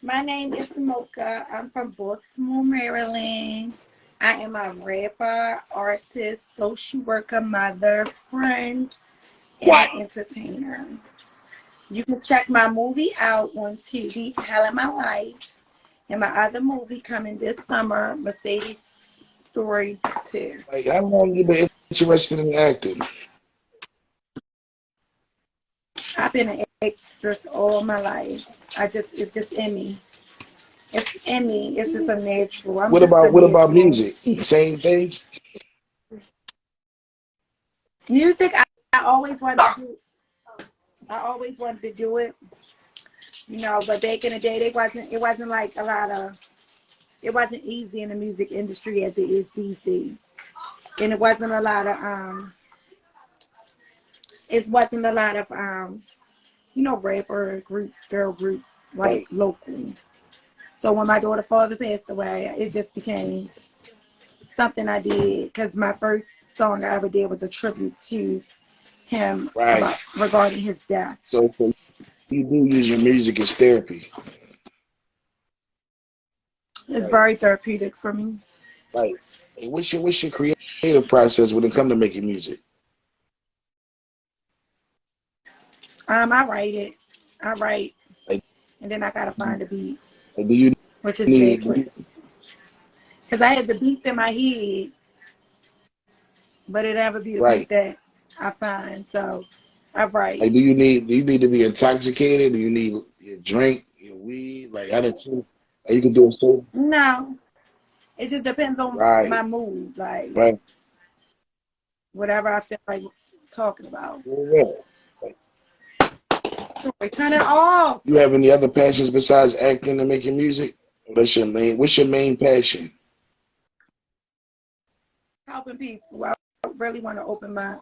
My name is MOCA. I'm from Baltimore, Maryland. I am a rapper, artist, social worker, mother, friend, and What? an entertainer. You can check my movie out on TV, Hell of My Life, and my other movie coming this summer, Mercedes Story 2. Like, how long you been interested in acting? I've been an actress all my life. It's just in me. It's in me. It's just a natural. I'm What just a about natural. music? Same thing? Music, I always wanted to do. I always wanted to do it, but back in the day, it wasn't like it wasn't easy in the music industry as it is these days. And it wasn't a lot of, rapper groups, girl groups, like Right. locally. So when my daughter father passed away, it just became something I did because my first song I ever did was a tribute to him Right. regarding his death. So you do use your music as therapy. It's Right. very therapeutic for me. Right. And what's your creative process when it comes to making music? I write it. I write, Like, and then I gotta find a beat, like do you which is need backwards. Because I have the beats in my head, but it never be the beat right? that I find. So I write. Like, do you need to be intoxicated? Do you need your drink, your weed? Like, I didn't see. Like, you can do it so No, it just depends on right, my mood, like right. whatever I feel like talking about. Yeah. Like, Troy, turn it off. you have any other passions besides acting and making music? What's your main? What's your main passion? Helping people. I really want to open my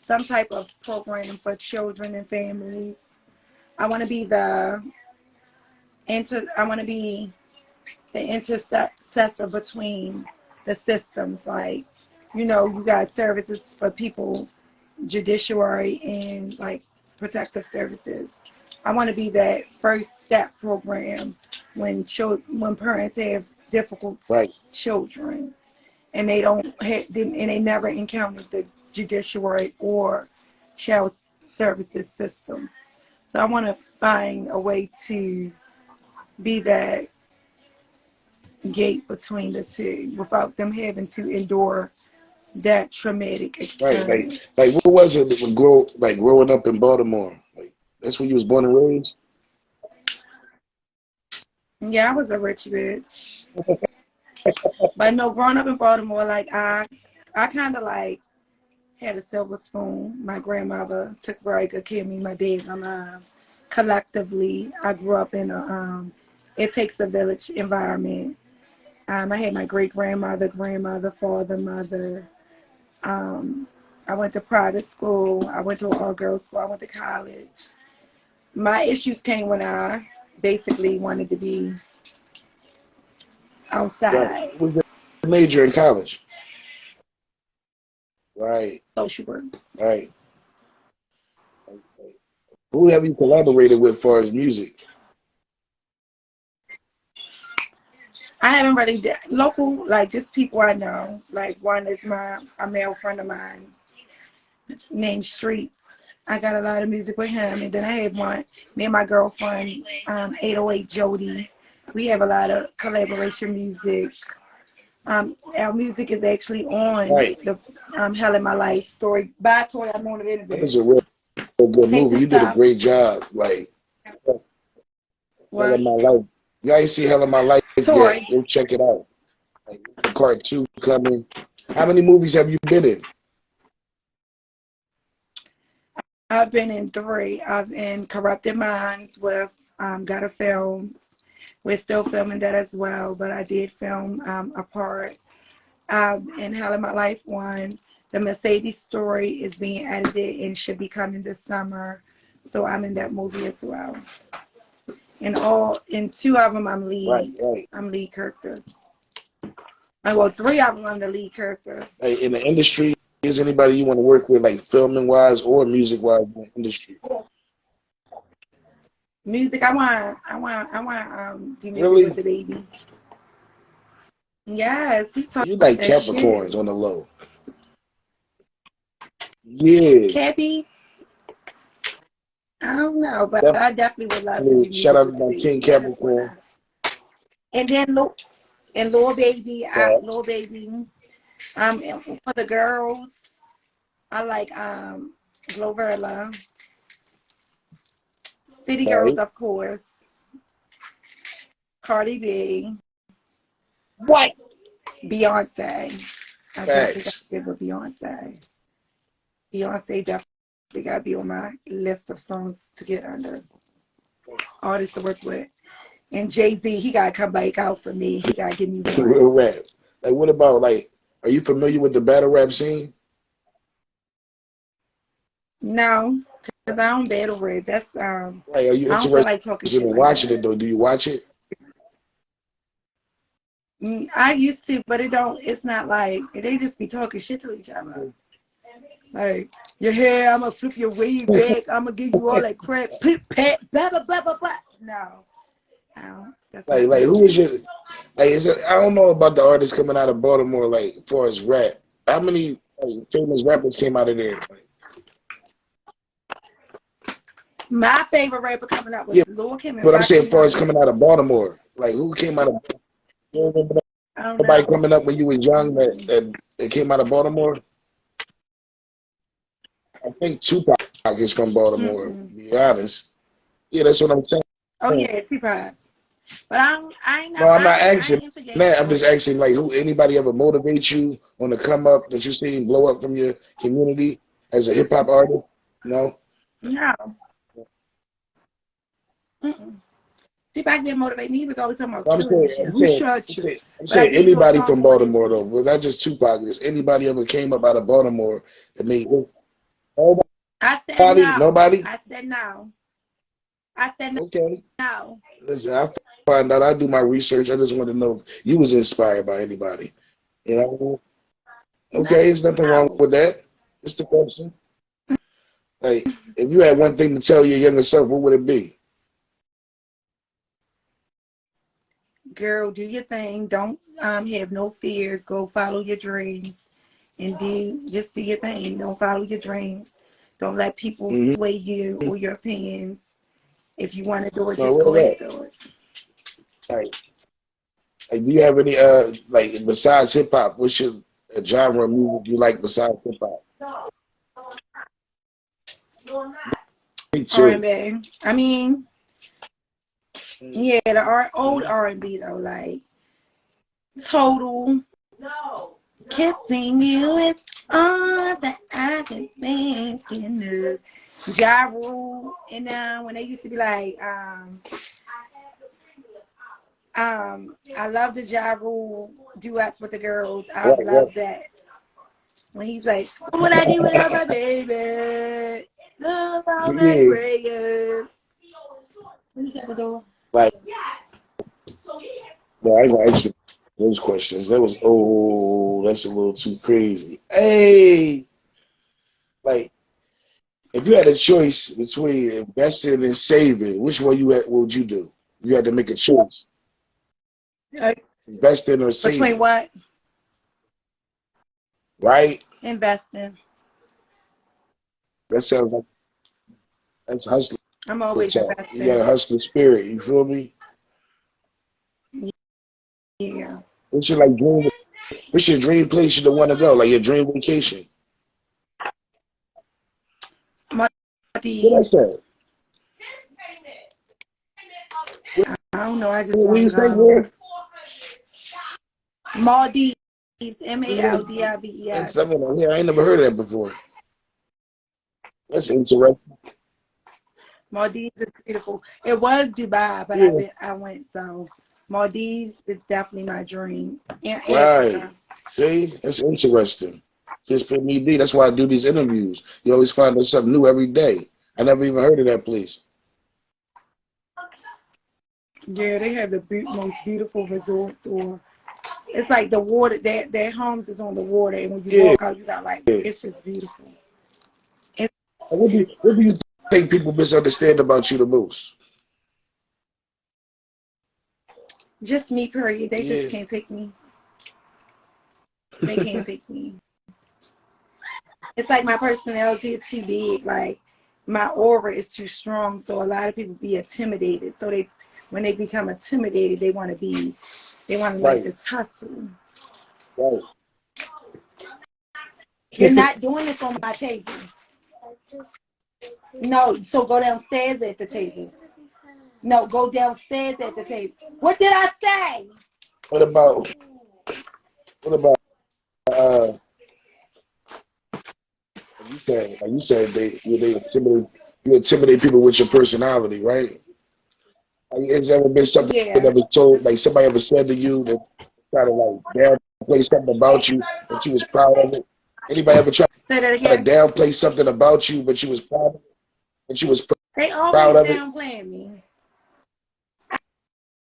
some type of program for children and families. I want to be I want to be the intercessor between the systems. Like, you got services for people, judiciary, and like protective services. I want to be that first step program when parents have difficult Right. children and they don't have, and they never encountered the judiciary or child services system. So I want to find a way to be that gate between the two without them having to endure that traumatic Right. experience. What was it that would growing up in Baltimore? Like, that's where you was born and raised? Yeah, I was a rich bitch. But no, growing up in Baltimore, like I kind of like had a silver spoon. My grandmother took very good care of me, my dad, my mom. Collectively, I grew up in a it takes a village environment. I had my great grandmother, father, mother. Um, I went to private school. I went to an all girls school. I went to college. My issues came when I basically wanted to be Right. outside, What was your major in college? Right. social work. Right. Who have you collaborated with as far as music? I haven't really local, like just people I know. Like one is a male friend of mine named Street. I got a lot of music with him, and then I have me and my girlfriend, 808 Jody. We have a lot of collaboration music. Our music is actually on Right. the Hell in My Life story by Toy. I'm on it in a That bit. was a real good Take movie. the You did a stuff. great job. Like, Hell of What? My Life. You guys see Hell of My Life yet? Toy. Go check it out. Like, part two coming. How many movies have you been in? I've been in three. I've in Corrupted Minds with Gotta Film. We're still filming that as well, but I did film a part in Hell of My Life 1. The Mercedes story is being edited and should be coming this summer. So I'm in that movie as well. In two of them, I'm Right, lead. right. I'm lead character. Well, three of them, I'm the lead character. Like, in the industry, is anybody you want to work with, like filming wise or music wise in the industry? Music. I want do music with Really? the baby. Yes, he talked You like that shit. Capricorns on the low. Yeah. Cabby, I don't know, but I definitely would love to do Definitely. Shout music out to with the my King baby. I just Capricorn. wanna. And then look, and Facts. little baby. And for the girls, I like Glorilla, City Girls, Right. of course, Cardi B, What? Beyonce. I definitely got Facts. to get with Beyonce. Beyonce definitely got to be on my list of songs to get under, artists to work with. And Jay-Z, he got to come back out for me. He got to give me one. Real rap. Like, what about, like, are you familiar with the battle rap scene? No, because I don't battle rap. That's Like, are you I don't feel interested like talking in shit like watching it, that. though? Do you watch it? I used to, but it's not like, they just be talking shit to each other. Like, your hair, I'm going to flip your wig back. I'm going to give you all that crap. Pit, pat, blah, blah, blah, blah, blah. No, no, that's Like, not me. who is your, like, I don't know about the artists coming out of Baltimore, like, as far as rap. How many like, famous rappers came out of there? Like, My favorite rapper coming out was yeah, Lil Kim and but I'm saying, Rocky as far as Mountain. coming out of Baltimore, like, who came out of, you don't remember I don't nobody know. coming up when you was young Mm-mm. that came out of Baltimore? I think Tupac is from Baltimore, to Mm-mm. be honest. Yeah, that's what I'm saying. Oh yeah, Tupac. But I ain't No, never, I'm not I asking ain't into gangster that. I'm just rap. asking, like, who anybody ever motivate you on the come up that you seen blow up from your community as a hip hop artist? No. No. Mm-mm. Tupac didn't motivate me. He was always talking about I'm killing saying, and shit. I'm Who saying, shot I'm you? saying, I'm But I saying did do a anybody song from on his Baltimore though, beat. but not just Tupac. Is anybody ever came up out of Baltimore that made this? Nobody, I said no. nobody. I said no. I said Okay. no. Listen, I find out. I do my research. I just want to know if you was inspired by anybody. You know? Okay, there's nothing wrong No. with that. It's the question. Like, if you had one thing to tell your younger self, what would it be? Girl, do your thing. Don't have no fears. Go follow your dreams and just do your thing. Don't follow your dreams. Don't let people Mm-hmm. sway you or your opinions. If you want to do it, No, just what go ahead that? and do it. Like, do you have any like besides hip hop? What's your genre of music you like besides hip hop? Me too. R&B. I mean, Mm-hmm. yeah, old R&B though, like Total, Kissing You is all that I can think of. Ja Rule, and when they used to be like, I love the Ja Rule duets with the girls. I Right, right. love that. When he's like, what would I do without my baby? Love all night Yeah. prayer. Let me shut the door. Like, no, I ain't gonna ask you those questions. That was that's a little too crazy. Hey, like if you had a choice between investing and saving, which one what would you do? You had to make a choice. Like, Investing or between saving, what? right? Investing. That sounds like that's hustler I'm always talk. You got investing. a hustler spirit, you feel me? Yeah. What's your like dream what's your dream place you don't want to go? Like your dream vacation? What I Maldives. said? I don't know. I just What want you to say, go. where? Maldives. Maldives. That's something here. I ain't never heard of that before. That's interesting. Maldives is beautiful. It was Dubai, but Yeah, I went. So Maldives is definitely my dream. In right. Africa. See, that's interesting. Just put me D. That's why I do these interviews. You always find out something new every day. I never even heard of that place. Yeah, they have the most beautiful resorts, or it's like the water. Their homes is on the water, and when you Yeah. walk out, you got like it's just beautiful. It's What do you think people misunderstand about you the most? Just me, period. They just Yeah. can't take me. They can't take me. It's like my personality is too big. Like my aura is too strong. So a lot of people be intimidated. So when they become intimidated, they want to like Right. to tussle. Right. You're not doing this on my table. No, so go downstairs at the table. No, go downstairs at the table. What did I say? What about uh like you said they intimidate people with your personality, right? Like, has there ever been something Yeah. that was told, like somebody ever said to you that try to like downplay something about you, but you was proud of it? Anybody ever try Say that to again. downplay something about you, but you was proud of it, but you was They proud always of it? downplaying me.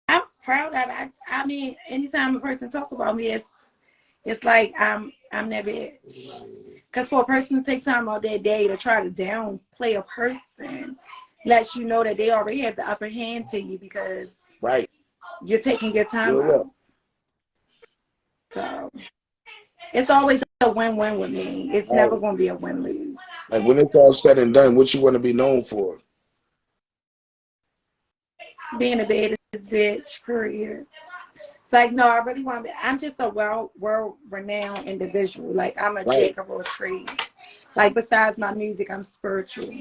I'm proud of it. I mean, anytime a person talk about me, it's like I'm that bitch. Because for a person to take time out their day to try to downplay a person, lets you know that they already have the upper hand to you because Right. you're taking your time Real out. up. So it's always a win-win with me. It's never Right. going to be a win-lose. Like when it's all said and done, what you want to be known for? Being a baddest bitch, period. It's like, no, I really want to be, I'm just a world-renowned individual. Like, I'm a Right. jack of all trades. Like, besides my music, I'm spiritual.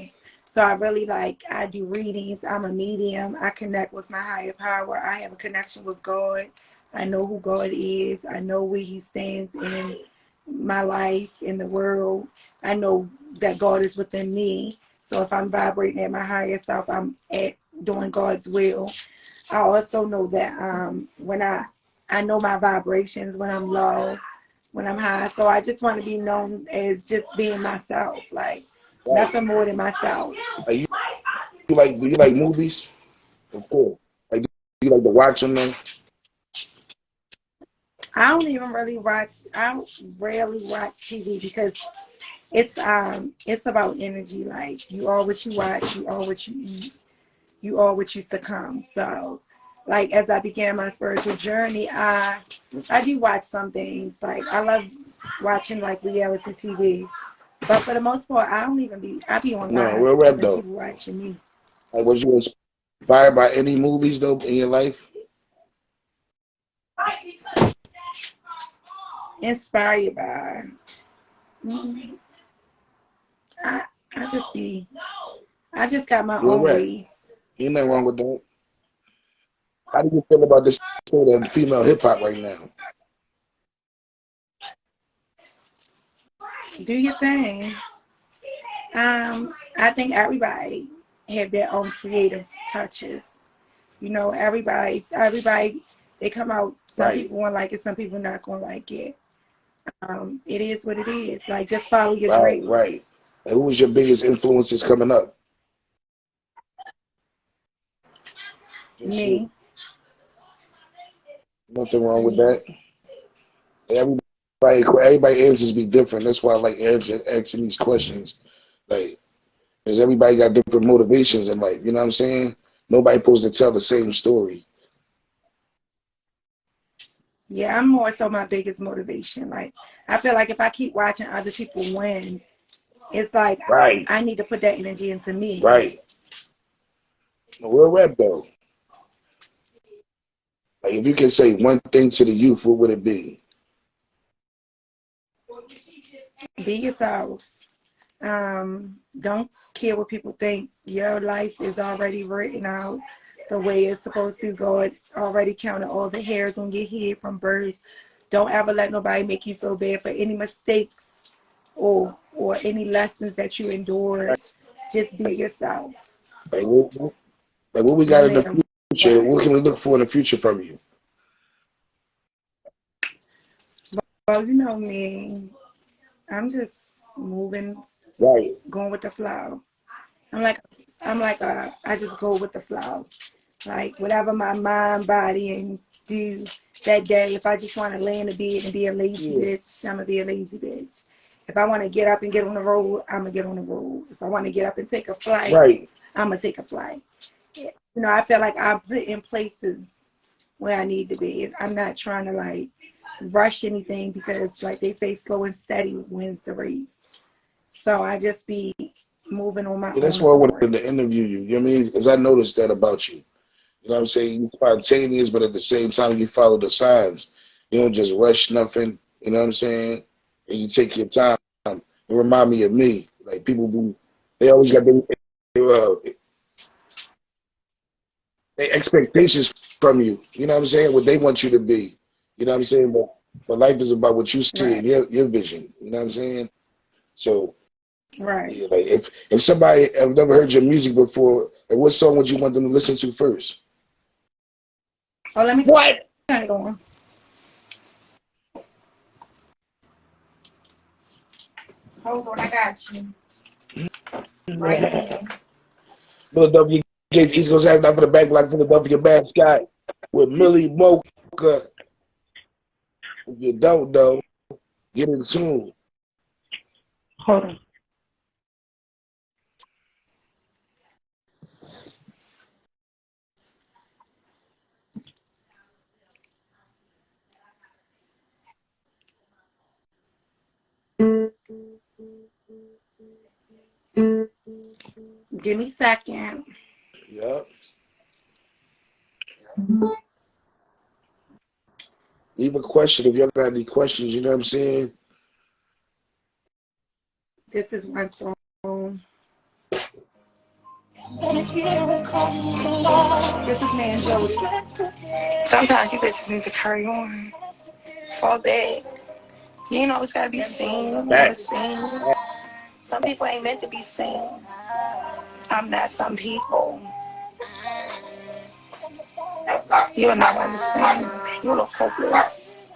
So I really I do readings. I'm a medium. I connect with my higher power. I have a connection with God. I know who God is. I know where he stands in my life, in the world. I know that God is within me. So if I'm vibrating at my higher self, I'm doing God's will. I also know that when I know my vibrations, when I'm low, when I'm high. So I just want to be known as just being myself, like Right. nothing more than myself. Like you like do you like movies? Of course. Like do you like to watch them though? I don't even really watch. I rarely watch TV because it's about energy. Like you are what you watch, you are what you eat, you are what you succumb. So, like as I began my spiritual journey, I do watch some things. Like I love watching like reality TV. But for the most part, I be No, online real rap and though. people watching me. Like was you inspired by any movies though in your life? Inspired by, mm, I, I just be, I just got my Real own rap. way. Ain't nothing wrong with that. How do you feel about this state of female hip hop right now? Do your thing. I think everybody have their own creative touches. You know, everybody, they come out. Some Right, people want to like it, some people not gonna like it. It is what it is. Like just follow your right, dreams. right. And who was your biggest influences coming up? Just you. Me, Nothing wrong with me. that. Everybody answers be different. That's why I like asking these questions. Like, because everybody got different motivations in life. You know what I'm saying? Nobody supposed to tell the same story. Yeah, I'm more so my biggest motivation. Like I feel like if I keep watching other people win, it's like Right, I need to put that energy into me. right. Real rap though. Like, if you could say one thing to the youth, what would it be? Be yourself. Don't care what people think. Your life is already written out the way it's supposed to go. It already counted all the hairs on your head from birth. Don't ever let nobody make you feel bad for any mistakes or any lessons that you endured. Just be yourself, Like, what we no got in the matter future? what. What can we look for in the future from you? Well, you know me. I'm just moving, Right, going with the flow. I'm like I just go with the flow. Like whatever my mind, body, and do that day. If I just want to lay in the bed and be a lazy yeah, bitch, I'm gonna be a lazy bitch. If I want to get up and get on the road, I'm gonna get on the road. If I want to get up and take a flight, right, I'm gonna take a flight. You know, I feel like I put in places where I need to be. I'm not trying to like rush anything because like they say slow and steady wins the race. So I just be moving on my Yeah, own that's why I wanted accord. to interview you. You know what I mean? Because I noticed that about you. You know what I'm saying? You spontaneous, but at the same time you follow the signs. You don't just rush nothing. You know what I'm saying? And you take your time. It remind me of me. Like people be, they always got their expectations from you. You know what I'm saying? What they want you to be. You know what I'm saying? But life is about what you see Right. in your vision. You know what I'm saying? So Right. yeah, like if somebody have never heard your music before, like what song would you want them to listen to first? Oh, let me What? turn it on. Hold on, I got you. Right here. Philadelphia Gates, East Coast half, not for the back block, Philadelphia Bad Sky with MILLIE, MOCA. If you don't know, get in tune. Hold on. Give me a second. Yeah. Leave a question if y'all got any questions, you know what I'm saying? This is one song. This is Man Jody. Sometimes you bitches need to carry on. Fall back. You ain't always gotta be seen or Back. seen. Some people ain't meant to be seen. I'm not some people. You'll never understand. You look hopeless.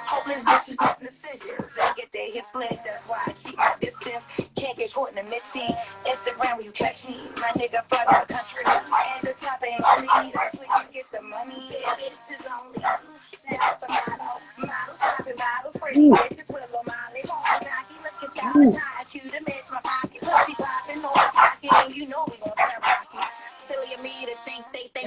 Hopeless bitches make decisions. They get their hips lit, that's why I keep my distance. Can't get caught in the mixy. Instagram when you catch me. My nigga fly to the country. And the top ain't only. That's where you get the money. Bitches only. That's the motto. Models, popping bottles. Pretty bitches with low mileage. Knocky looking stylish. I chew the mix my pocket. Pussy popping, no pocket. You know we gon' skyrocket. Silly of me to think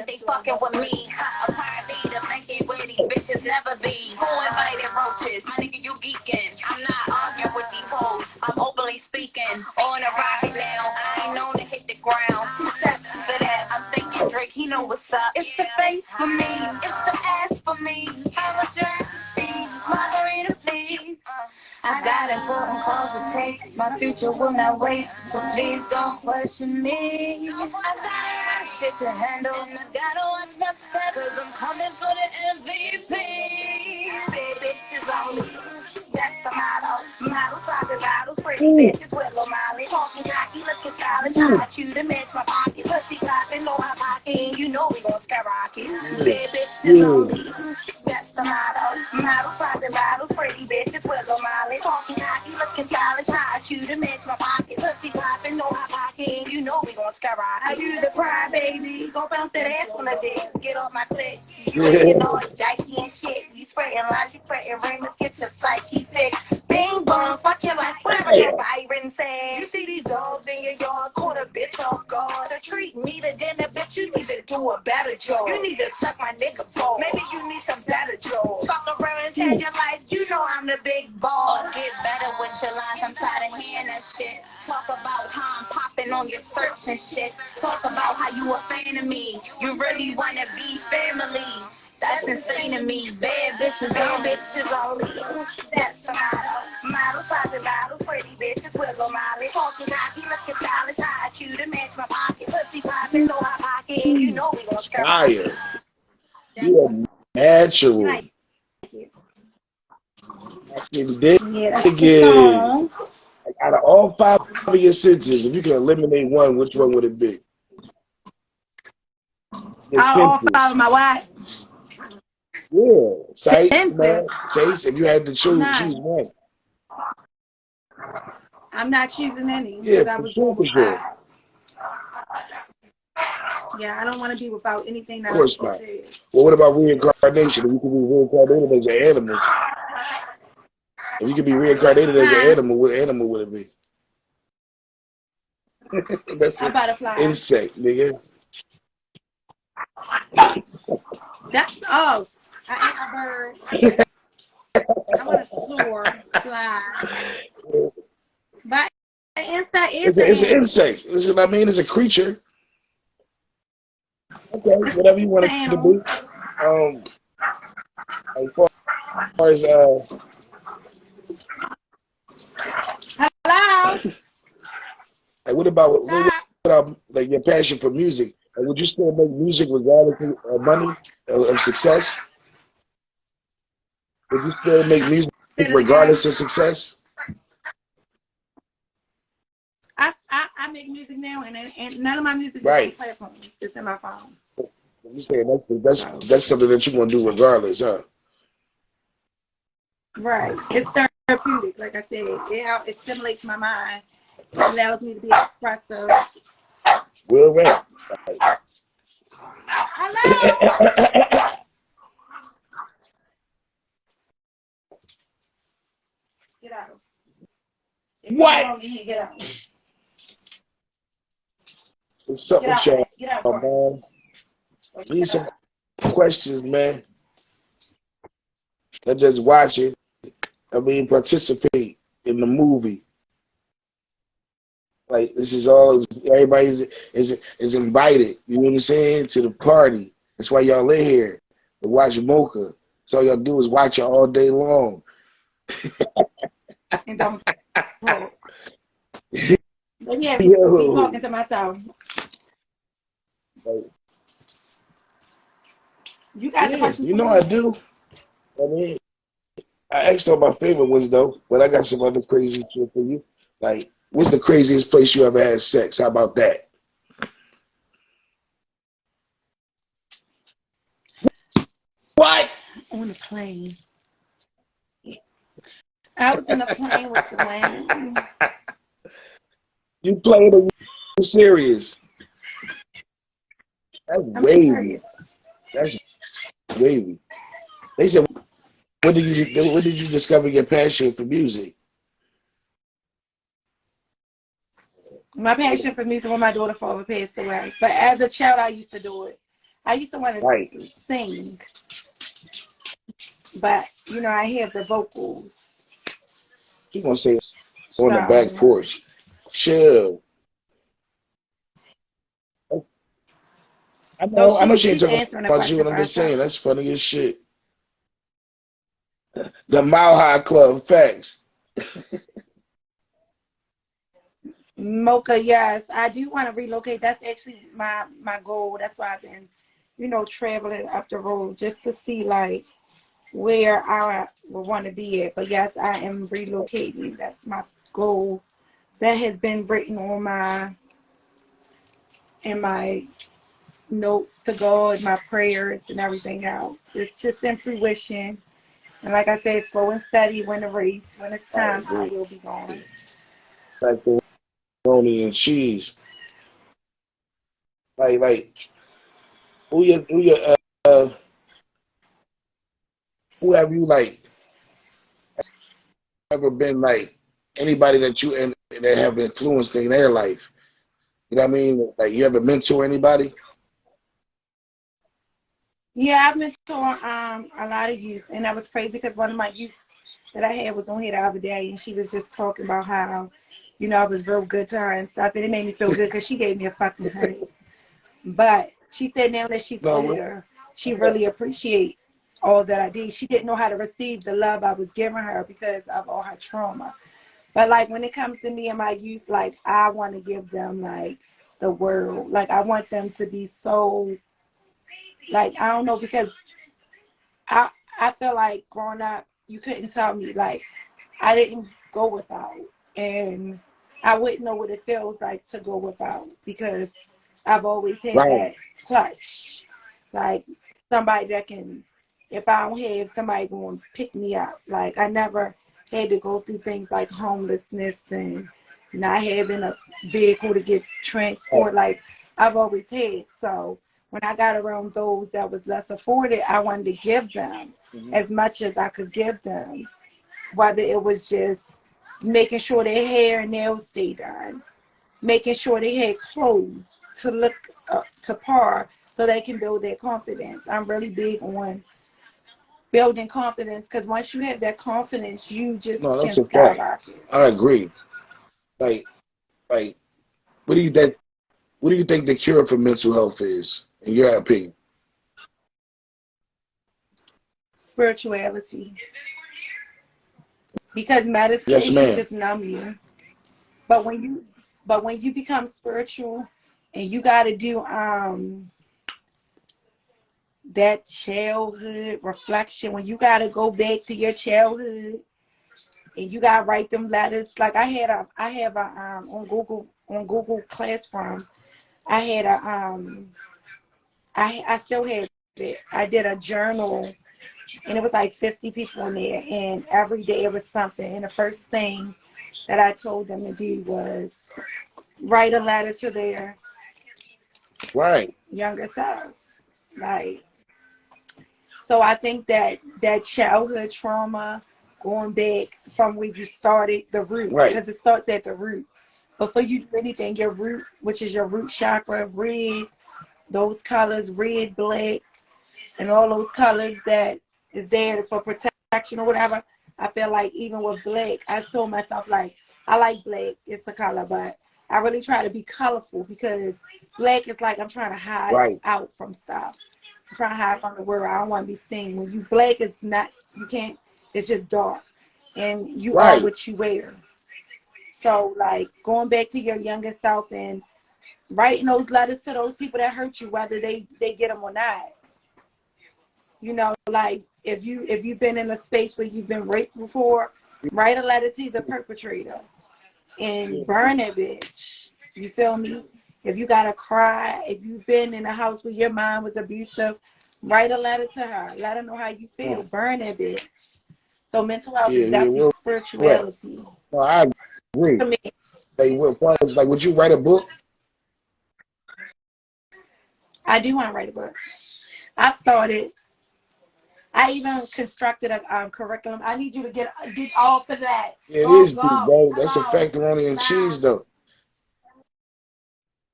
they fucking with me. A party to thinking where these bitches never be. Who invited roaches? My nigga, you geeking. I'm not arguing with these hoes. I'm openly speaking. On a ride now. I ain't known to hit the ground. 2 steps for that. I'm thinking Drake, he know what's up. It's the face for me. It's the ass for me. I'm a dressy. Margarita, please. I got important calls to take. My future will not wait, so please don't question me. I got shit to handle, and I gotta watch my steps, cause I'm coming for the MVP. Bad bitches only, that's the motto. Models, popping bottles, pretty bitches with low mileage. Talking cocky, looking stylish, I chew to match my pocket. Pussy popping, no hot pocket, and you know we gon' skyrocket. Bad bitches only, that's the motto. Models, popping bottles, pretty bitches with low mileage. Talking cocky, looking stylish, I chew to match my pocket. Pussy popping, no hot pocket, and you know we gon' skyrocket. I do the cry, baby. Go bounce that ass on the dick. Get off my clip. You ain't getting all dikey and shit. You spreading lies, you spreading rumors. Get your psyche fixed. Bing bong, fuck your life, whatever your Byron said. You see these dogs in your yard, caught a bitch off guard. To treat me to dinner, bitch, you need to do a better job. You need to suck my nigga ball. Maybe you need some better jobs. Fuck around and change your life, you know I'm the big boss. Or get better with your lies, I'm tired of hearing that shit. Talk about how I'm popping on your search and shit. Talk about how you a fan of me. You really wanna be family. That's insane to me. Bad bitches only. That's the motto. Models, popping bottles, pretty bitches with low mileage. Talking cocky, looking stylish. I chew to match my pocket. Pussy popping, no hot pocket. And you know we gon' skyrocket. Fire. You are natural. Like it. I can dig Yeah, that's the it. song. Out of all 5 of your senses, if you could eliminate one, which one would it be? The I all senses. follow my what? Yeah. Sight, Senses. smell, taste. If you had to choose None. one. I'm not choosing any Yeah, because I for was sure, born for with sure. 5. Yeah, I don't want to be without anything Of that I'm course supposed not. to have. Well, what about reincarnation? If you could be reincarnated as an animal, if you could be reincarnated as an Huh? animal, what animal would it be? That's A an butterfly. insect, nigga. Oh, I ain't a bird. I want to soar, fly. But an insect is an It's an animal. insect. This is what I mean. It's a creature. Okay, It's whatever you want an it to animal. be. As far as Hello? like, what Stop. about like your passion for music? Like, would you still make music regardless of money, of success? Would you still make music Say it again. regardless of success? I make music now, and none of my music is on Right. platforms. It's in my phone. You saying So, that's something that you're gonna do regardless, huh? right. It's therapeutic. Like I said, it stimulates my mind. It allows me to be expressive. Well, right. Hello? Get out. If you What? belong in here, get out. What's up Get with out, y'all, man. Get out, Courtney. man? Or Need get some out. questions, man. Let's just watch it. I mean, participate in the movie. Like this is all. Everybody is invited. You know what I'm saying? To the party. That's why y'all live here to watch MOCA. So all y'all do is watch it all day long. And don't talk. But yeah, be Yo, talking to myself. like, You got the yeah, questions you for know I me? do. I mean, I asked all my favorite ones though, but I got some other crazy shit for you. Like, what's the craziest place you ever had sex? How about that? What? On the plane. I was in a plane with Dwayne. You playing or you serious? That's I'm wavy. serious. That's wavy. They said, when did you discover your passion for music? My passion for music when my daughter father passed away. But as a child, I used to do it. I used to want Right. to sing. But, you know, I have the vocals. She gonna say on the back So, porch. Chill. no, I know she ain't she's talking answering the about you, question and for I'm just herself. saying that's funny as shit. The Mile High Club, facts. MOCA, yes. I do want to relocate. That's actually my goal. That's why I've been, you know, traveling up the road just to see, like, where I would want to be at. But yes, I am relocating. That's my goal. That has been written on my notes to God, my prayers and everything else. It's just in fruition. And like I said, slow and steady win the race. When it's I time, I agree. will be gone. Macaroni and cheese. Like uh, who have you like ever been like anybody that you and that have influenced in their life? You know what I mean? Like you ever mentor anybody? Yeah, I've been to a lot of youth, and that was crazy because one of my youths that I had was on here the other day, and she was just talking about how, you know, I was real good to her and stuff, and it made me feel good because she gave me a fucking headache. But she said now that she's No, older, she really appreciate all that I did. She didn't know how to receive the love I was giving her because of all her trauma. But like when it comes to me and my youth, like I want to give them like the world. Like I want them to be so like I don't know because I I feel like growing up you couldn't tell me like I didn't go without and I wouldn't know what it feels like to go without because I've always had right. that clutch. Like somebody that can if I don't have somebody going to pick me up. Like I never had to go through things like homelessness and not having a vehicle to get Right. transport like I've always had. So when I got around those that was less afforded, I wanted to give them Mhm. as much as I could give them, whether it was just making sure their hair and nails stay done, making sure they had clothes to look up to par so they can build their confidence. I'm really big on building confidence, because once you have that confidence, you just No, can that's a fact. skyrocket. I agree. Like, like, what do you think? What do you think the cure for mental health is, in your opinion? Spirituality. Because Yes, medication ma'am. just numb you. But when you become spiritual and you gotta do that childhood reflection, when you gotta go back to your childhood and you gotta write them letters. Like I have a on Google Classroom, I had a I still have it. I did a journal, and it was like 50 people in there, and every day it was something. And the first thing that I told them to do was write a letter to their Right, younger self. Like, so I think that that childhood trauma, going back from where you started, the root, right, because it starts at the root. Before you do anything, your root, which is your root chakra, red, those colors, red, black, and all those colors that is there for protection or whatever. I feel like even with black, I told myself, like, I like black, it's a color, but I really try to be colorful, because black is like I'm trying to hide right, out from stuff. I'm trying to hide from the world. I don't want to be seen. When you black, it's not, you can't, it's just dark. And you are right, what you wear. So, like, going back to your younger self and writing those letters to those people that hurt you, whether they get them or not. You know, like, if you've been in a space where you've been raped before, write a letter to the perpetrator and burn that bitch. You feel me? If you gotta cry, if you've been in a house where your mom was abusive, write a letter to her. Let her know how you feel. Burn that bitch. So mental health yeah, is yeah, definitely real correct. spirituality. No, I agree. To me, Like, what far as like, would you write a book? I do want to write a book. I started. I even constructed a curriculum. I need you to get off of that. Yeah, it Go, is deep, go. bro. That's a Hello. macaroni and cheese, Loud. though.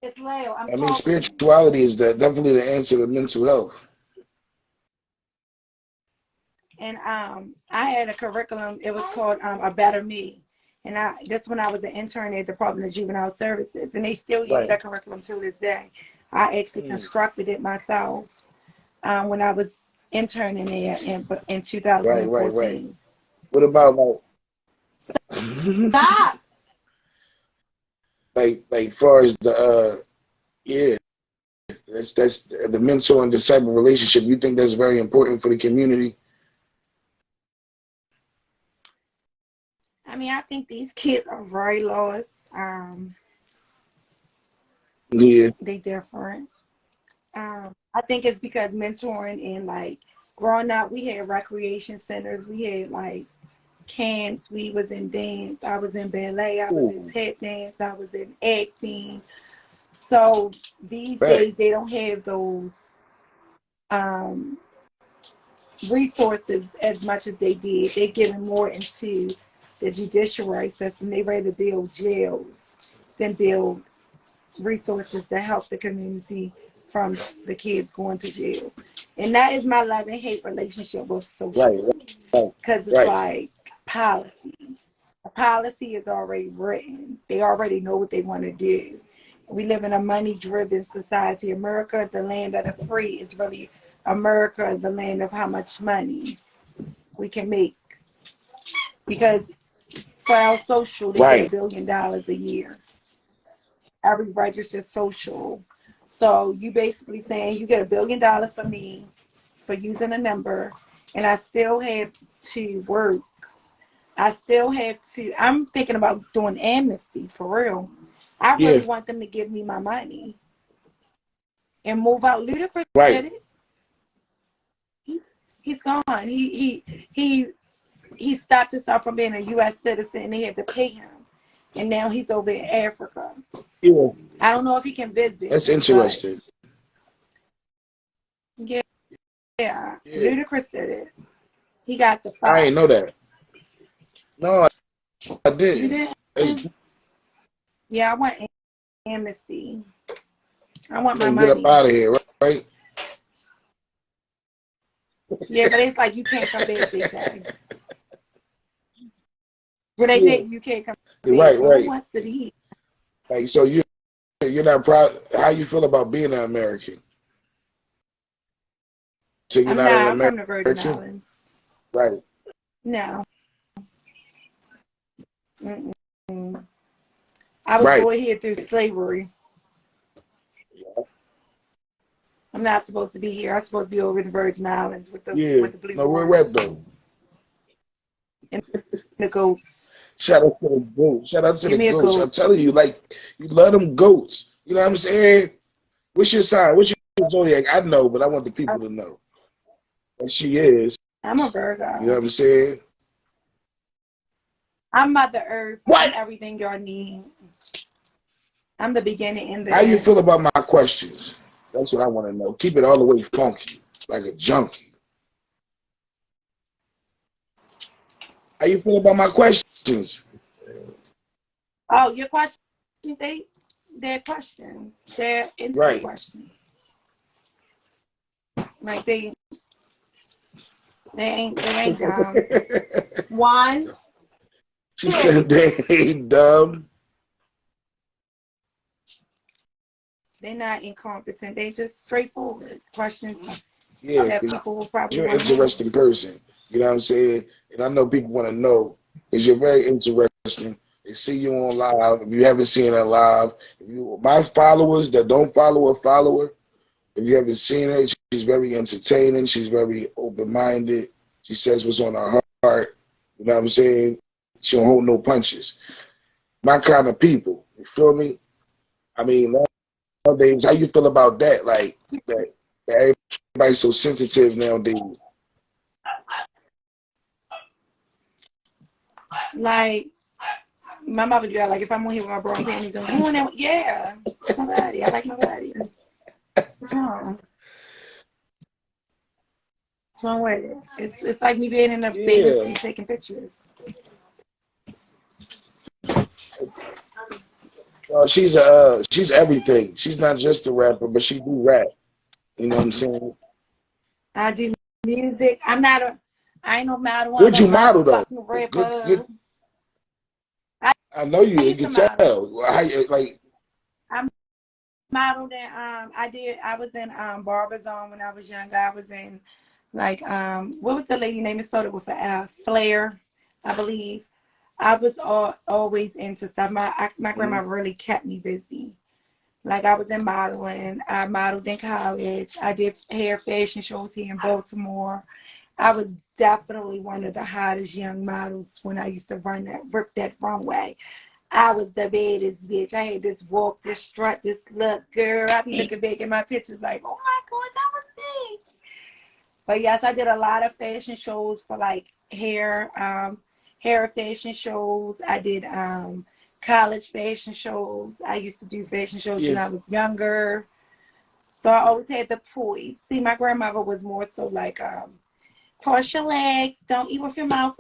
It's loud. I'm I mean, talking. spirituality is definitely the answer to mental health. And I had a curriculum. It was called A Better Me. And that's when I was an intern at the Department of Juvenile Services, and they still use Right. that curriculum to this day. I actually Mm. constructed it myself when I was interning there in Right, right, right. 2014. What about Stop. like far as the yeah, that's the mentor and disciple relationship. You think that's very important for the community? I mean, I think these kids are very lost. Yeah, They different. I think it's because mentoring and, like, growing up, we had recreation centers, we had like camps, we was in dance, I was in ballet, I was in ooh, tap dance, I was in acting. So these right, days they don't have those um, resources as much as they did. They're getting more into the judiciary system. They rather build jails than build resources to help the community from the kids going to jail. And that is my love and hate relationship with social right, work, right, because it's right. like policy. The policy is already written. They already know what they want to do. We live in a money-driven society. America, the land of the free, is really America, the land of how much money we can make. Because for our social, they get Right. $1 billion a year. Every registered social. So you basically saying you get $1 billion for me for using a number, and I still have to work. I still have to. I'm thinking about doing amnesty for real. I really Yeah, want them to give me my money and move out. Ludacris right. did it. He's he's gone. He stopped himself from being a U.S. citizen, and they had to pay him, and now he's over in Africa. Yeah, I don't know if he can visit, that's but interesting. yeah, yeah. Yeah, Ludacris did it. He got the I ain't fuck. know that. No, I You didn't. It's didn't? Yeah, I want amnesty. I want my to get up money. out of here, right? Yeah, but it's like you can't come back, they say. But they Yeah, think you can't come back. right, But who right. wants to be? Like, so you're not proud. How you feel about being an American? So you're I'm not an not. I'm from the Virgin American, Islands. right? No. Mm-mm. I was Right. born here through slavery. I'm not supposed to be here. I'm supposed to be over in the Virgin Islands with Yeah. the blue No, we're rep horse though. and the goats. Shout out to the goats. Shout out to Give the me a goats. I'm goat. telling you, like you love them goats. You know what I'm saying? What's your sign? What's your zodiac? I know, but I want the people to know. And she is. I'm a You know Virgo. what I'm saying? I'm Mother Earth. I'm What? everything y'all need. I'm the beginning and the How you end. feel about my questions? That's what I want to know. Keep it all the way funky, like a junkie. How you feel about my questions? Oh, your questions, they're questions. They're into Right. questions. Like they ain't dumb. One, She said they ain't dumb. they're not incompetent. They just straightforward questions Yeah, that because people will probably you're an want to know. interesting person. You know what I'm saying? And I know people want to know because you're very interesting. They see you on live. If you haven't seen her live, my followers that don't follow a follower, if you haven't seen her, she's very entertaining. She's very open-minded. She says what's on her heart. You know what I'm saying? She don't hold no punches. My kind of people. You feel me? I mean, nowadays, how you feel about that? Like that everybody's so sensitive nowadays. Like my mother do that. Like if I'm on here with my bra and panties on, you on that? Yeah, it's my body. I like my body. What's wrong? What's wrong with it? It's like me being in a bathing Yeah. suit taking pictures. She's everything. She's not just a rapper, but she do rap. You know what I'm saying? I do music. I ain't no model. I'm Good a you model though. motherfucking Good. rapper. I, I know I you used to can model. tell. How you like? I modeled in I was in Barber Zone when I was younger. I was in like what was the lady name? It started with an F. Flair, I believe. I was always into stuff. My grandma Mhm. really kept me busy. Like I was in modeling. I modeled in college. I did hair fashion shows here in Baltimore. I was definitely one of the hottest young models when I used to rip that runway. I was the baddest bitch. I had this walk, this strut, this look, girl. I be looking back at my pictures like, oh my God, that was me. But yes, I did a lot of fashion shows for like hair fashion shows. I did college fashion shows. I used to do fashion shows when Yeah. I was younger. So I always had the poise. See, my grandmother was more so like cross your legs, don't eat with your mouth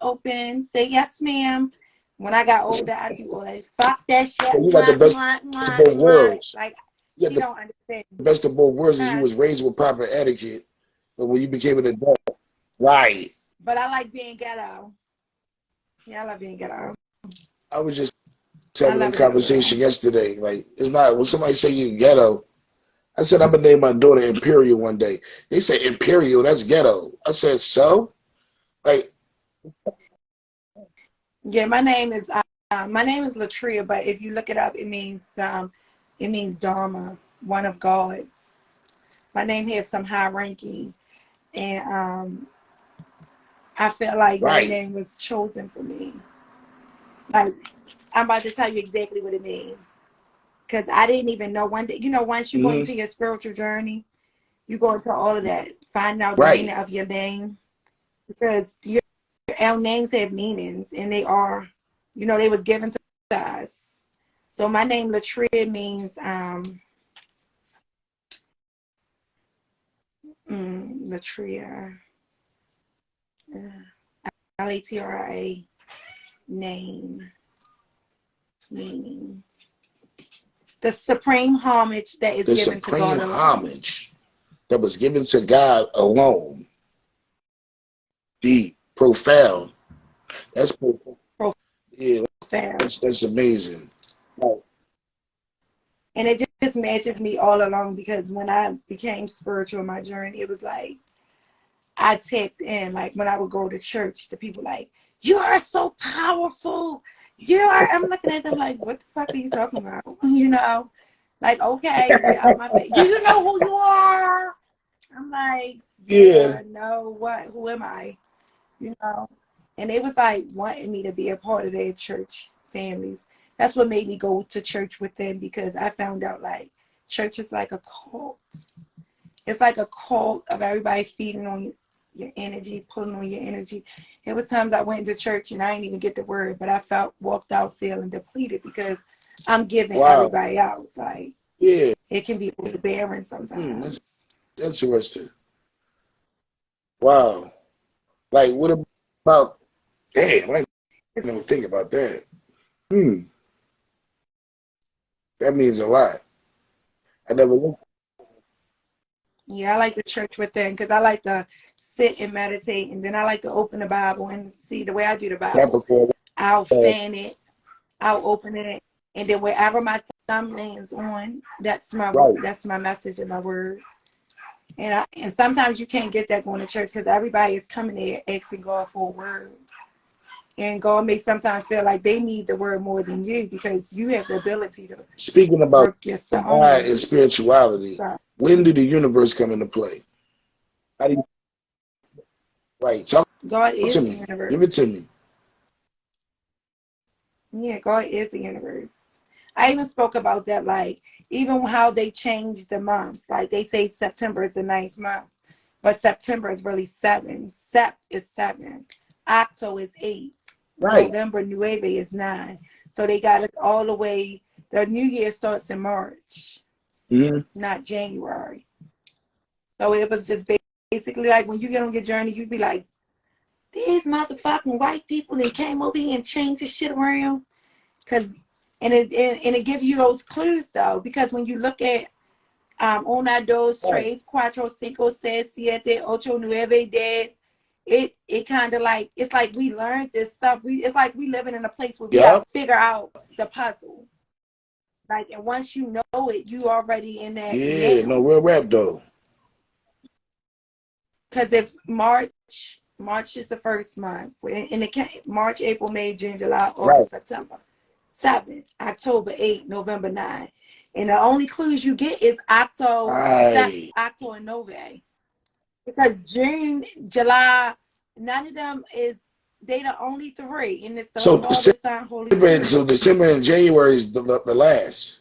open, say yes, ma'am. When I got older, I do all that. Fuck that So shit. you got the Mwah, best mwah, of mwah, both mwah. worlds. Like, You got she the don't understand. best of both worlds is you Uh, was raised with proper etiquette, but when you became an adult, right? but I like being ghetto. Yeah, I love being ghetto. I was just I having a love a ghetto conversation girl. yesterday. Like it's not when somebody say you ghetto. I said I'm gonna name my daughter Imperial one day. They say Imperial, that's ghetto. I said so. Like Yeah, my name is Latria, but if you look it up, it means Dharma, one of God's. My name has some high ranking, and I feel like that right. name was chosen for me. Like I'm about to tell you exactly what it means because I didn't even know one day. You know, once you go Hmm. into your spiritual journey, you go into all of that, find out the meaning Right. of your name because our names have meanings and they are, they was given to us. So my name Latria means Latria, Latria, name meaning the supreme homage that is The given to God supreme alone. homage that was given to God alone. deep, profound. That's profound. Yeah, Profound. that's amazing. Right. And it just matches me all along, because when I became spiritual in my journey, it was like I tapped in. Like when I would go to church, the people like, you are so powerful. You are. I'm looking at them like, what the fuck are you talking about? You know, like, okay, get out my face. Do you know who you are? I'm like, Yeah. yeah, no, what? Who am I? You know, and it was like wanting me to be a part of their church families. That's what made me go to church with them, because I found out like church is like a cult. It's like a cult of everybody feeding on your energy, pulling on your energy. It was times I went to church and I didn't even get the word, but I walked out feeling depleted, because I'm giving Wow. everybody else. Like, Yeah. it can be overbearing sometimes. That's interesting. Wow. Like, what about? Damn, I didn't even think about that. That means a lot. I never looked. Yeah, I like the church with them, because I like to sit and meditate, and then I like to open the Bible and see the way I do the Bible. Capricorn. I'll fan it, I'll open it, and then wherever my thumb lands on, that's my Right. that's my message and my word. And sometimes you can't get that going to church, because everybody is coming there asking God for a word. And God may sometimes feel like they need the word more than you, because you have the ability to Speaking about work your own God and word. spirituality, So when did the universe come into play? How do you? Right. Talk God to is the me. Give it to universe. me. Yeah, God is the universe. I even spoke about that, like even how they changed the months. Like they say September is the 9th month, but September is really 7. Sept is 7. Octo is 8. Right. November Nueve is 9. So they got us all the way. The new year starts in March, not January. So it was just basically like when you get on your journey, you'd be like, these motherfucking white people, they came over here and changed this shit around. And it gives you those clues though, because when you look at una, dos, tres, cuatro, cinco, seis, siete, ocho, nueve, diez, it kind of like, it's like we learned this stuff. It's like we living in a place where we got to figure out the puzzle. Like, and once you know it, you already in that Yeah, no, now. real rap though. Because if March is the first month, and it came March, April, May, June, July, August, September. 7, October 8, November 9. And the only clues you get is Octo, Octo, and Nove. Because June, July, none of them is, they the only 3. And it's the Father, Son, Holy Spirit. So December and January is the last.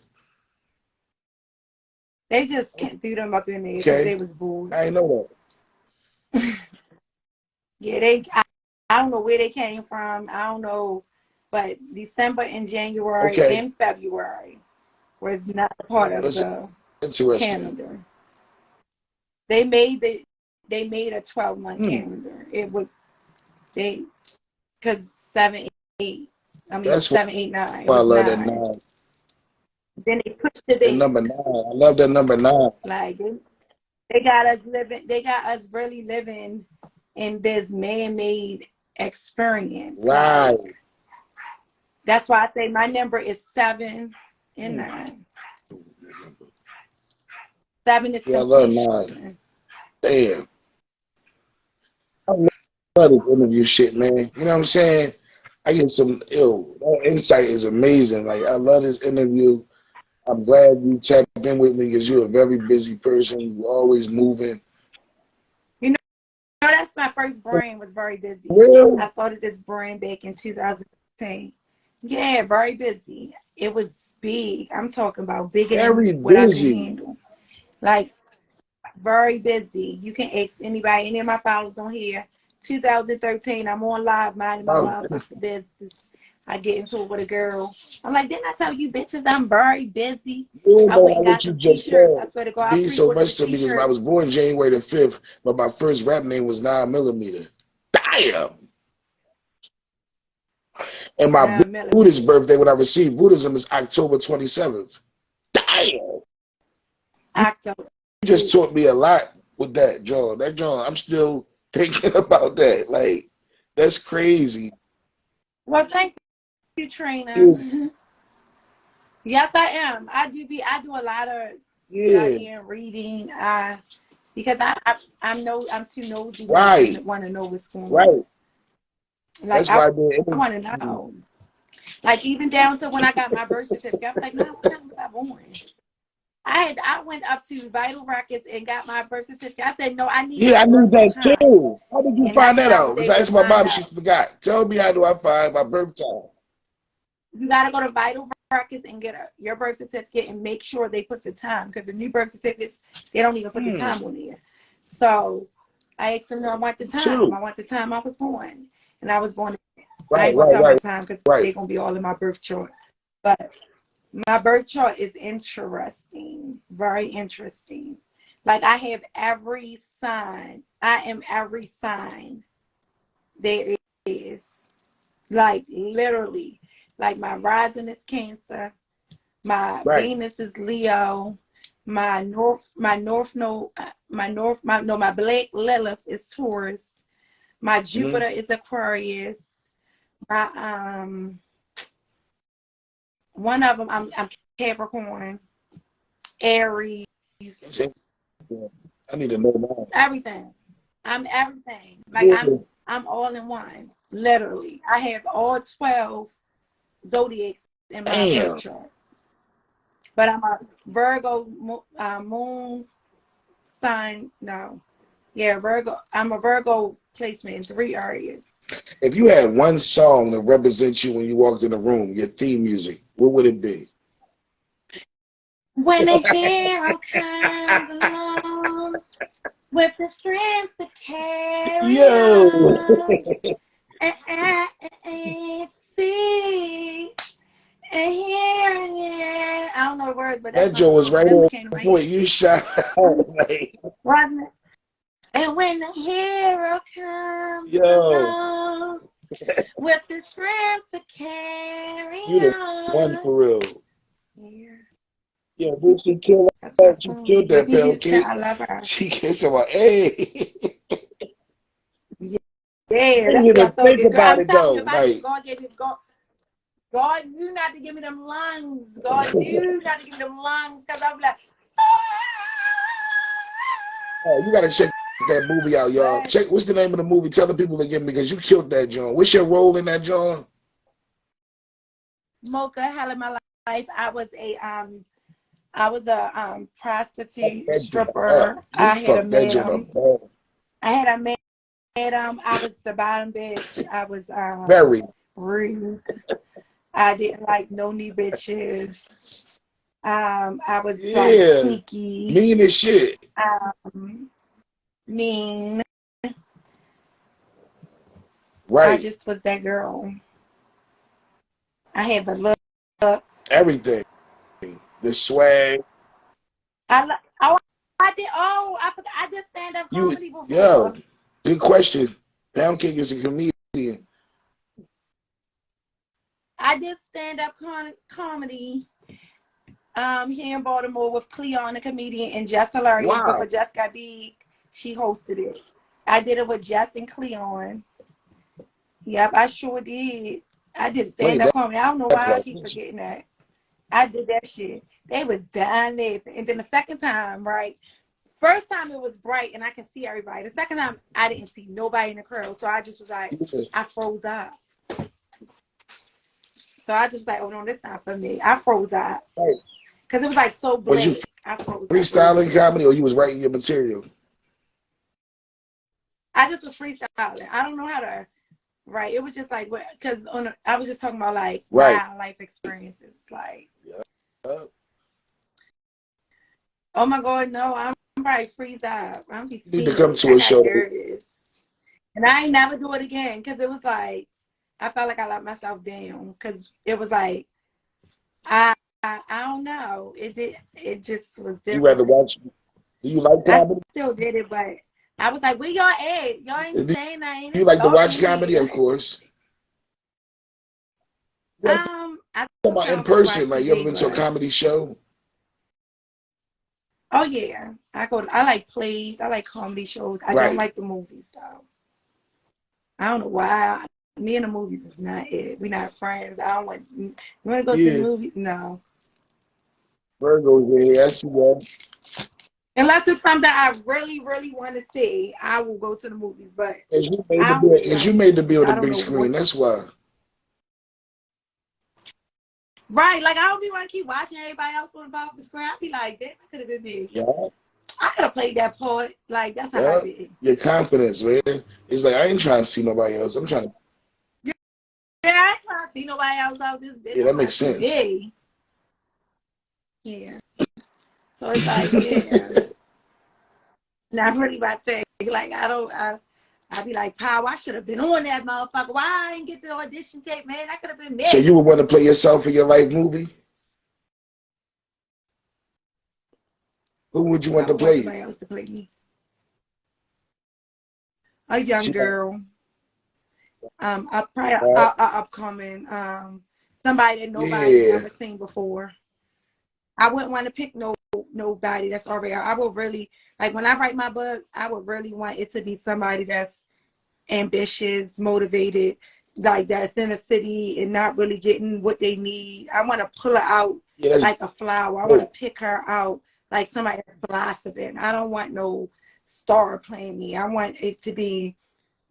They just can't threw them up in there because they was bored. I know that. Yeah, I don't know where they came from. I don't know. But December and January and February was not a part of the calendar. They made a 12-month calendar. It was because 7, 8. I mean, that's 7, 8, 9. It was 9. Then they pushed the date. Number 9. I love that number 9. Like they got us living. They got us really living in this man-made experience. Right. Like, that's why I say my number is 7 and 9. 7 is completion. I love 9. Damn. I love this interview shit, man. You know what I'm saying? I get some that insight is amazing. Like, I love this interview. I'm glad you tapped in with me because you're a very busy person. You're always moving. You know, that's my first brand, was very busy. Really? I started this brand back in 2010. Yeah, very busy. It was big. I'm talking about bigger than what I can handle. Like, very busy. You can ask anybody, any of my followers on here. 2013, I'm on live minding my motherfucking business. I get into it with a girl. I'm like, didn't I tell you bitches I'm very busy? Yeah, I went and got some t-shirts. I swear to God, means so much to me because I was born January the 5th, but my first rap name was 9 Millimeter. Damn. And my Buddhist birthday, when I received Buddhism, is October 27th. Damn. October. You just taught me a lot with that, John. That John, I'm still thinking about that. Like, that's crazy. Well, thank you, Yeah. Trina. Yes, I am. I do a lot of Yeah. studying, reading. Because I'm too nosy to Right. want to know what's going on. Right. Like That's why I want to know. Like even down to when I got my birth certificate, I was like, Mom, what time was I born? I went up to Vital Records and got my birth certificate. I said, no, I need yeah, my I knew birth that time. too. How did you And find that's that when I was out? Because I able to asked my find mom, she out. forgot. Tell me, how do I find my birth time? You got to go to Vital Records and get your birth certificate and make sure they put the time. Because the new birth certificates, they don't even put the time on there. So I asked them, no, I want the time. Too. I want the time I was born. And I was born. I Right, ain't going to right, tell my right, time because right. they're going to be all in my birth chart. But my birth chart is interesting. Very interesting. Like I have every sign. I am every sign there is. Like literally. Like my rising is Cancer. My Right. Venus is Leo. My Black Lilith is Taurus. My Jupiter is Aquarius. My one of them I'm Capricorn, Aries, I need to know now. everything. I'm everything. Like Yeah. I'm all in one. Literally, I have all 12 zodiacs in my birth Damn. chart. But I'm a Virgo moon sign. No, yeah, Virgo. I'm a Virgo placement in 3 areas. If you had one song to represent you when you walked in the room, your theme music, what would it be? When a hero comes along with the strength to carry Yo. on, and see, and hear it. I don't know the words, but that's That my joint was song. right That's on what came to my point. head. You shot out. Like, Wasn't it? And when the hero comes yo. along with the strength to carry You the one on. for real. Yeah, Yeah, did she kill that's my that? She song. killed that Whitney pound Houston, cake. I love her. She kissed him like, hey. Yeah, I yeah, didn't that's even my song. think Girl, about I'm it telling you, though. if I Like, God gave me God knew not to give me them lungs. God knew not to give me them lungs because I'm like, oh, you gotta check that movie out, y'all. but Check what's the name of the movie? Tell the people again because you killed that John. What's your role in that John? MOCA, hell in my life. I was a prostitute, That joint up. stripper. You I had a fucked that joint up. madam. I had a madam. I was the bottom bitch. I was Very. rude. I didn't like no knee bitches. I was like Yeah. sneaky, Mean as shit. mean. I Right. just was that girl. I had the looks. Everything. The swag. Oh, I did. Oh, I forgot. I did stand up You, comedy yo, before. good question. Pound Cake is a comedian. I did stand up comedy here in Baltimore with Cleon, the comedian, and Jess Hilarious. Before Wow. Jess got big, she hosted it. I did it with Jess and Cleon. Yep, I sure did. I did Played stand up comedy. I don't know that why I part. keep forgetting that. I did that shit. They was dying laughing. And then the second time, right? First time it was bright and I could see everybody. The second time I didn't see nobody in the crowd. So I just was like, I froze up. So I just was like, oh no, this not for me. I froze up. Right. Because it was like so Was you black. I froze up real freestyling quick. comedy or you was writing your material? I just was freestyling. I don't know how to write. It was just like, because I was just talking about like Right. my life experiences. Like, Yeah. oh my God, no, I'm probably freeze up. I'm be You need to come scared. to I a got show. nervous. And I ain't never do it again because it was like, I felt like I let myself down because it was like, I don't know. It just was You rather different. watch? Do you like I comedy? still did it, but I was like, where y'all at? Y'all ain't Do saying nothing. you It's like to dark watch in comedy? here. Of course. You like to I come told out in y'all go to watch person? Like you ever TV, been to a but comedy show? oh yeah. I like plays. I like comedy shows. I don't Right. like the movies though. I don't know why. Me and the movies is not it. We're not friends. I don't want. You want to go to the Yeah. movies? No. Virgo's in here. I see that. Unless it's something I really, really want to see, I will go to the movies. But As you made I to don't really be on like. the I don't big know screen. what. That's why. Right, like I don't be want to keep watching everybody else on the screen. I be like, damn, that could have been me. Yeah. I could have played that part. Like that's how I Yeah. be. Your confidence, man. It's like I ain't trying to see nobody else. I'm trying to. Yeah, I ain't trying to see nobody else out this bitch. Yeah, I that want makes to see sense. me. Yeah. So it's like, yeah. Not really my thing. Like I be like, Pow, I should have been on that motherfucker. Why I didn't get the audition tape, man? That could have been So me. you would want to play yourself in your life movie? Who would you want I to would want play you? somebody else to play me. A young girl. A upcoming, somebody that nobody Yeah. ever seen before. I wouldn't want to pick nobody that's already. I would really like when I write my book. I would really want it to be somebody that's ambitious, motivated, like that's in a city and not really getting what they need. I want to pull her out Yeah, that's like a flower. I want to dope. pick her out like somebody that's blossoming. I don't want no star playing me. I want it to be,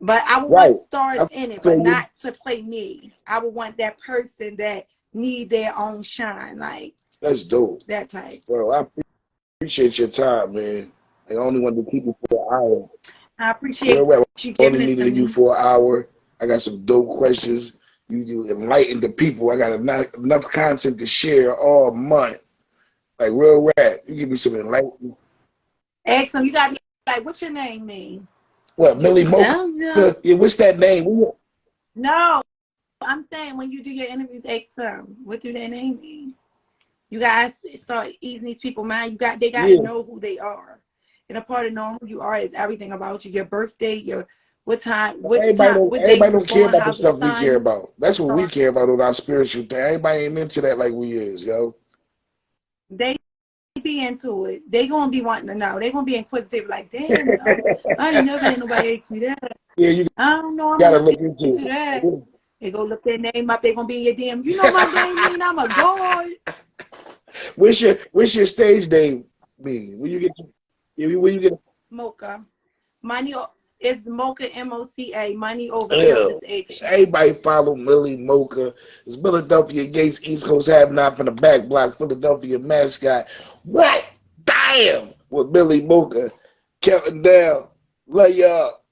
but I would want Right. stars I in it, feel but you. not to play me. I would want that person that need their own shine, like That's dope. that type. Bro, I appreciate your time, man. I only wanted to keep you for an hour. I Real appreciate rap. you I only giving it to needed you me. for an hour. I got some dope questions. You enlightened the people. I got enough content to share all month. Like real rap. You give me some enlightenment. Ask them, you got me like, what's your name mean? What, Millie I MOCA? don't know. Yeah, what's that name? No, I'm saying when you do your interviews, ask them, what do their name mean? You guys start easing these people mind. They got to Yeah. know who they are. And a part of knowing who you are is everything about you. Your birthday, what day you Everybody was don't care born, about the how the stuff we care sun. about. That's what we care about on our spiritual thing. Everybody ain't into that like we is, yo. They be into it. They gonna be wanting to know. They gonna be inquisitive, like, damn, I didn't know that nobody asked me that. Yeah, you I don't know. I'm gonna gotta look look into into that. it. They go look their name up. They gonna be in your DM. You know my name mean I'm a god. What's your stage name mean? When you get MOCA. Money is MOCA, MOCA. Money over ill Ew. addiction. Everybody follow Millie MOCA. It's Philadelphia Gates, East Coast have not from the back block, Philadelphia mascot. What? Damn! With Millie MOCA. Counting down. Love y'all.